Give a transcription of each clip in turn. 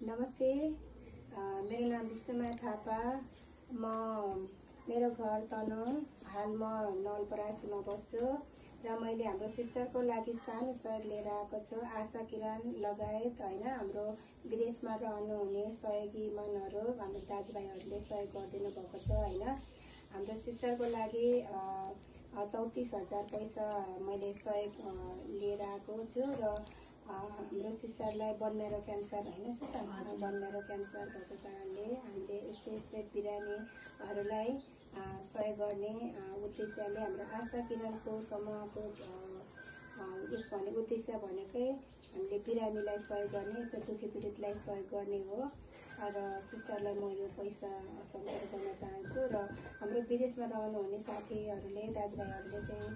नमस्ते, मेरो नाम विष्णुमाया थापा। मेरो घर तनहुँ। हाल म नवलपरासीमा बस्छु र मैले हाम्रो सिस्टरको लागि सानो सहयोग लिएर आएको छु। आशा किरण लगायत होइन हाम्रो विदेशमा रहनुहुने सहयोगी मनहरू हाम्रो दाजुभाइहरूले सहयोग गरिदिनु भएको छ होइन। हाम्रो सिस्टरको लागि 34,000 पैसा मैले सहयोग लिएर आएको छु र हाम्रो सिस्टरलाई बोन मेरो क्यान्सर होइन सिस्टर बोन मेरो क्यान्सर भएको कारणले हामीले यस्तै बिरामीहरूलाई सहयोग गर्ने उद्देश्यले हाम्रो आशा किरणको समूहको उद्देश्य भनेकै हामीले बिरामीलाई सहयोग गर्ने, यस्तो दुखी पीडितलाई सहयोग गर्ने हो। र सिस्टरलाई म यो पैसा हस्तान्तरण गर्न चाहन्छु र हाम्रो विदेशमा रहनुहुने साथीहरूले दाजुभाइहरूले चाहिँ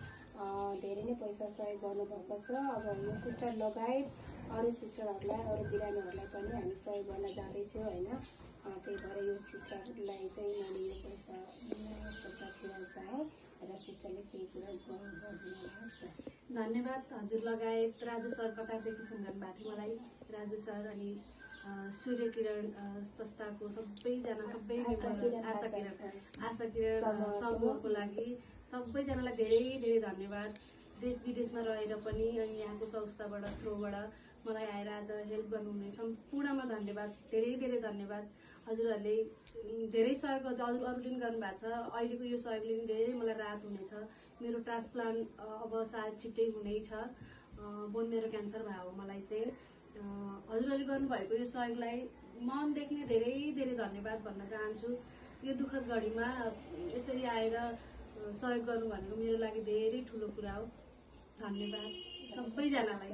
धेरै नै पैसा सहयोग गर्नुभएको छ। अब यो सिस्टर लगायत अरू सिस्टरहरूलाई अरू बिरामीहरूलाई पनि हामी सहयोग गर्न जाँदैछौँ होइन। त्यही भएर यो सिस्टरलाई चाहिँ मैले यो पैसा दिन चाहेँ र सिस्टरले केही कुरा गरिदिनुहोस् न। धन्यवाद। हजुर लगायत राजु सर कतारदेखि फोन गर्नुभएको थियो मलाई। राजु सर अनि सूर्य किरण संस्थाको सबैजना आशा किरण समूहको लागि सबैजनालाई धेरै धेरै धन्यवाद। देश विदेशमा रहेर पनि अनि यहाँको संस्थाबाट थ्रोबाट मलाई आएर आज हेल्प गर्नुहुने सम्पूर्णमा धन्यवाद, धेरै धेरै धन्यवाद। हजुरहरूले धेरै सहयोग अरूले पनि गर्नुभएको छ। अहिलेको यो सहयोगले पनि धेरै मलाई राहत हुनेछ। मेरो ट्रान्सप्लान्ट अब सायद छिट्टै हुनेछ। बोन मेरो क्यान्सर भयो मलाई चाहिँ। हजुरहरूले गर्नुभएको यो सहयोगलाई मनदेखि नै धेरै धेरै धन्यवाद भन्न चाहन्छु। यो दुःखद घडीमा यसरी आएर सहयोग गर्नु भनेको मेरो लागि धेरै ठुलो कुरा हो। धन्यवाद सबैजनालाई,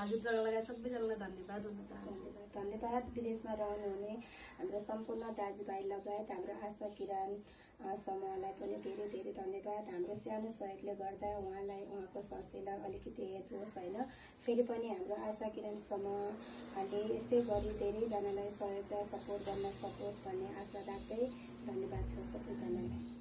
हजुर लगायत सबैजनालाई धन्यवाद भन्न चाहन्छु। धन्यवाद। विदेशमा रहनुहुने हाम्रो सम्पूर्ण दाजुभाइ लगायत हाम्रो आशा किरण समूहलाई पनि धेरै धेरै धन्यवाद। हाम्रो सानो सहयोगले गर्दा उहाँको स्वास्थ्यलाई अलिकति हेल्प होस् होइन। फेरि पनि हाम्रो आशा किरण समूहले यस्तै गरी धेरैजनालाई सहयोग र सपोर्ट गर्न सकोस् भन्ने आशा राख्दै धन्यवाद छ सबैजनालाई।